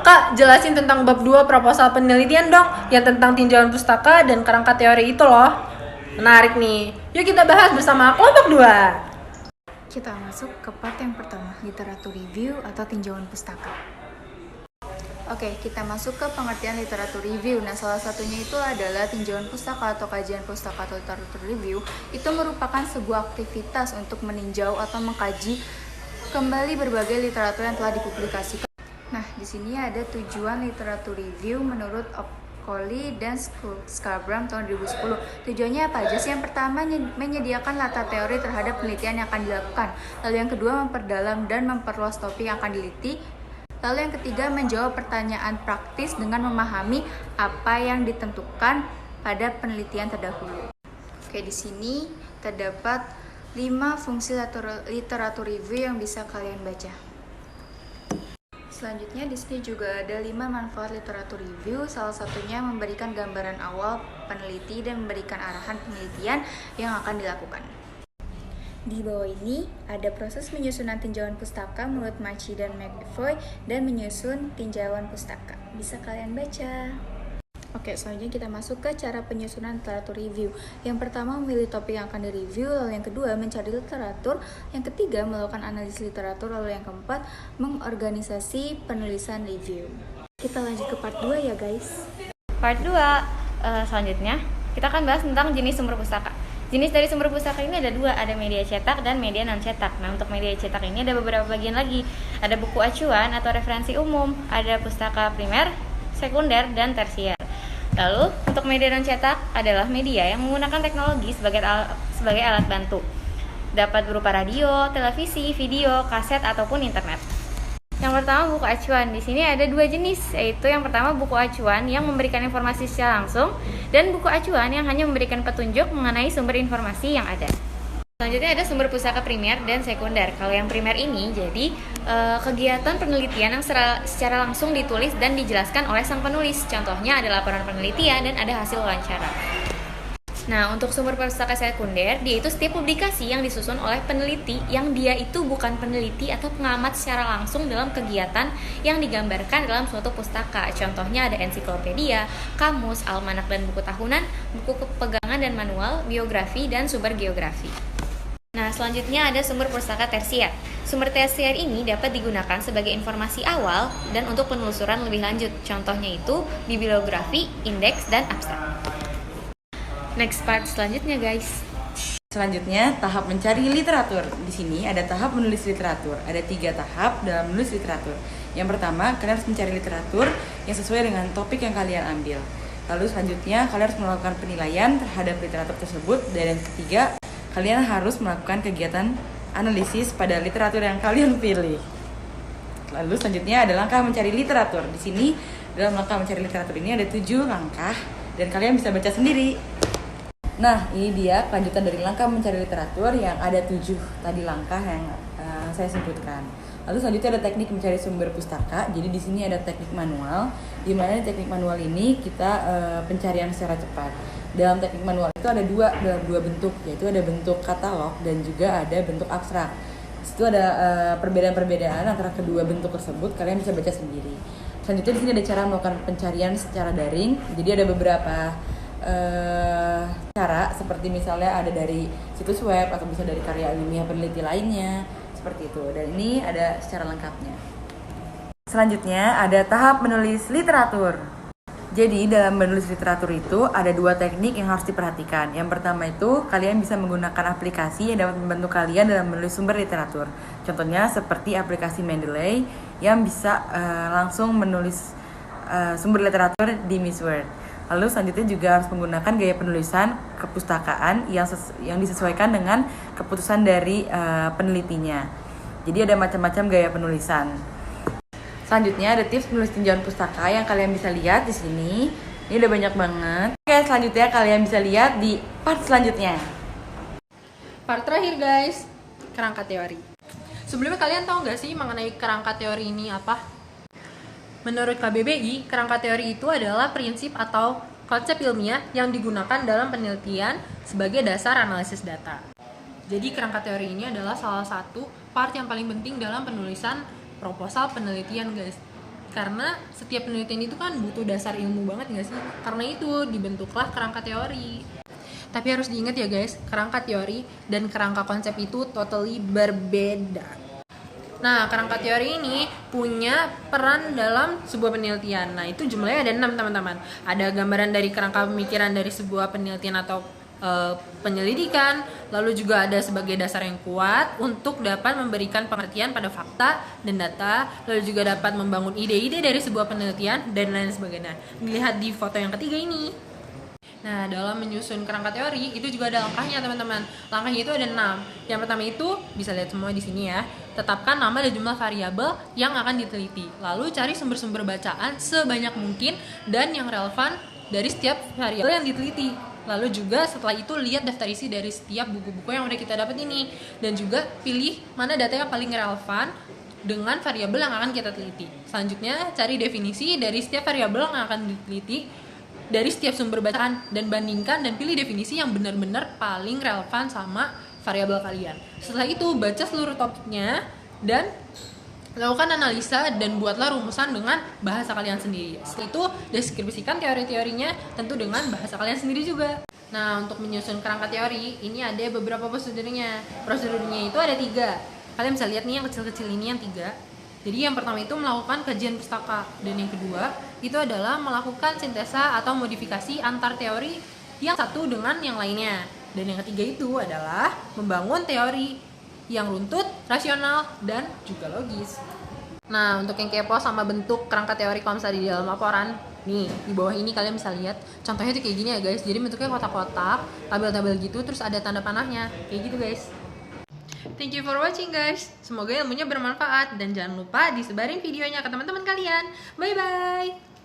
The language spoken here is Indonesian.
Kak, jelasin tentang bab 2 proposal penelitian dong, yang tentang tinjauan pustaka dan kerangka teori itu loh. Menarik nih. Yuk kita bahas bersama kelompok 2. Kita masuk ke part yang pertama, literatur review atau tinjauan pustaka. Oke, kita masuk ke pengertian literatur review. Nah, salah satunya itu adalah tinjauan pustaka atau kajian pustaka atau literatur review. Itu merupakan sebuah aktivitas untuk meninjau atau mengkaji kembali berbagai literatur yang telah dipublikasikan. Nah, di sini ada tujuan literatur review menurut Colley dan Scarborough tahun 2010. Tujuannya apa aja sih? Yang pertama, menyediakan latar teori terhadap penelitian yang akan dilakukan. Lalu yang kedua, memperdalam dan memperluas topik yang akan diliti. Lalu yang ketiga, menjawab pertanyaan praktis dengan memahami apa yang ditentukan pada penelitian terdahulu. Oke, di sini terdapat 5 fungsi literatur review yang bisa kalian baca. Selanjutnya di sini juga ada 5 manfaat literatur review. Salah satunya memberikan gambaran awal peneliti dan memberikan arahan penelitian yang akan dilakukan. Di bawah ini ada proses penyusunan tinjauan pustaka menurut Machi dan McDefoe dan menyusun tinjauan pustaka. Bisa kalian baca. Oke, selanjutnya kita masuk ke cara penyusunan literatur review. Yang pertama, memilih topik yang akan direview. Lalu yang kedua, mencari literatur. Yang ketiga, melakukan analisis literatur. Lalu yang keempat, mengorganisasi penulisan review. Kita lanjut ke part 2 ya guys. Part 2, selanjutnya kita akan bahas tentang jenis sumber pustaka. Jenis dari sumber pustaka ini ada 2, ada media cetak dan media non-cetak. Nah, untuk media cetak ini ada beberapa bagian lagi. Ada buku acuan atau referensi umum, ada pustaka primer, sekunder, dan tersier. Lalu, untuk media non-cetak adalah media yang menggunakan teknologi sebagai alat bantu. Dapat berupa radio, televisi, video, kaset, ataupun internet. Yang pertama, buku acuan. Di sini ada 2 jenis, yaitu yang pertama buku acuan yang memberikan informasi secara langsung dan buku acuan yang hanya memberikan petunjuk mengenai sumber informasi yang ada. Selanjutnya ada sumber pustaka primer dan sekunder. Kalau yang primer ini jadi kegiatan penelitian yang secara langsung ditulis dan dijelaskan oleh sang penulis. Contohnya ada laporan penelitian dan ada hasil wawancara. Nah, untuk sumber pustaka sekunder, dia itu setiap publikasi yang disusun oleh peneliti yang dia itu bukan peneliti atau pengamat secara langsung dalam kegiatan yang digambarkan dalam suatu pustaka. Contohnya ada ensiklopedia, kamus, almanak dan buku tahunan, buku pegangan dan manual, biografi, dan sumber geografi. Nah, selanjutnya ada sumber pustaka tersier. Sumber tersier ini dapat digunakan sebagai informasi awal dan untuk penelusuran lebih lanjut. Contohnya itu bibliografi, indeks, dan abstrak. Next part selanjutnya guys. Selanjutnya tahap mencari literatur. Di sini ada tahap menulis literatur. Ada 3 tahap dalam menulis literatur. Yang pertama, kalian harus mencari literatur yang sesuai dengan topik yang kalian ambil. Lalu selanjutnya kalian harus melakukan penilaian terhadap literatur tersebut. Dan yang ketiga, kalian harus melakukan kegiatan analisis pada literatur yang kalian pilih. Lalu selanjutnya ada langkah mencari literatur. Di sini dalam langkah mencari literatur ini ada 7 langkah dan kalian bisa baca sendiri. Nah, ini dia kelanjutan dari langkah mencari literatur yang ada 7 tadi langkah yang saya sebutkan. Lalu selanjutnya ada teknik mencari sumber pustaka. Jadi di sini ada teknik manual, di mana di teknik manual ini kita pencarian secara cepat. Dalam teknik manual itu ada dalam dua bentuk, yaitu ada bentuk katalog dan juga ada bentuk abstrak. Itu ada perbedaan-perbedaan antara kedua bentuk tersebut, kalian bisa baca sendiri. Selanjutnya di sini ada cara melakukan pencarian secara daring. Jadi ada beberapa cara, seperti misalnya ada dari situs web atau bisa dari karya ilmiah peneliti lainnya, seperti itu. Dan ini ada secara lengkapnya. Selanjutnya ada tahap menulis literatur. Jadi dalam menulis literatur itu ada 2 teknik yang harus diperhatikan. Yang pertama itu kalian bisa menggunakan aplikasi yang dapat membantu kalian dalam menulis sumber literatur. Contohnya seperti aplikasi Mendeley yang bisa langsung menulis sumber literatur di Miss Word. Lalu selanjutnya juga harus menggunakan gaya penulisan kepustakaan yang disesuaikan dengan keputusan dari penelitinya. Jadi ada macam-macam gaya penulisan. Selanjutnya ada tips menulis tinjauan pustaka yang kalian bisa lihat di sini. Ini udah banyak banget. Oke, selanjutnya kalian bisa lihat di part selanjutnya. Part terakhir guys, kerangka teori. Sebelumnya kalian tahu nggak sih mengenai kerangka teori ini apa? Menurut KBBI, kerangka teori itu adalah prinsip atau konsep ilmiah yang digunakan dalam penelitian sebagai dasar analisis data. Jadi kerangka teori ini adalah salah satu part yang paling penting dalam penulisan proposal penelitian guys. karena setiap penelitian itu kan butuh dasar ilmu banget nggak sih? Karena itu dibentuklah kerangka teori. Tapi harus diingat ya guys, kerangka teori dan kerangka konsep itu totally berbeda. Nah, kerangka teori ini punya peran dalam sebuah penelitian. Nah, itu jumlahnya ada 6 teman-teman. Ada gambaran dari kerangka pemikiran dari sebuah penelitian atau penyelidikan, lalu juga ada sebagai dasar yang kuat untuk dapat memberikan pengertian pada fakta dan data, lalu juga dapat membangun ide-ide dari sebuah penelitian dan lain sebagainya. Dilihat di foto yang ketiga ini. Nah, dalam menyusun kerangka teori itu juga ada langkahnya teman-teman. Langkahnya itu ada 6. Yang pertama itu bisa lihat semua di sini ya. Tetapkan nama dan jumlah variabel yang akan diteliti. Lalu cari sumber-sumber bacaan sebanyak mungkin dan yang relevan dari setiap variabel yang diteliti. Lalu juga setelah itu lihat daftar isi dari setiap buku-buku yang udah kita dapat ini, dan juga pilih mana data yang paling relevan dengan variabel yang akan kita teliti. Selanjutnya cari definisi dari setiap variabel yang akan diteliti dari setiap sumber bacaan dan bandingkan dan pilih definisi yang benar-benar paling relevan sama variabel kalian. Setelah itu baca seluruh topiknya dan lakukan analisa dan buatlah rumusan dengan bahasa kalian sendiri. Setelah itu deskripsikan teori-teorinya tentu dengan bahasa kalian sendiri juga. Nah, untuk menyusun kerangka teori ini ada beberapa prosedurnya. Prosedurnya itu ada 3. Kalian bisa lihat nih yang kecil-kecil ini yang 3. Jadi yang pertama itu melakukan kajian pustaka, dan yang kedua itu adalah melakukan sintesa atau modifikasi antar teori yang satu dengan yang lainnya. Dan yang ketiga itu adalah membangun teori yang runtut, rasional, dan juga logis. Nah, untuk yang kepo sama bentuk kerangka teori kalau misalnya di dalam laporan, nih di bawah ini kalian bisa lihat contohnya tuh kayak gini ya guys. Jadi bentuknya kotak-kotak, tabel-tabel gitu, terus ada tanda panahnya kayak gitu guys. Thank you for watching guys. Semoga ilmunya bermanfaat dan jangan lupa disebarin videonya ke teman-teman kalian. Bye bye.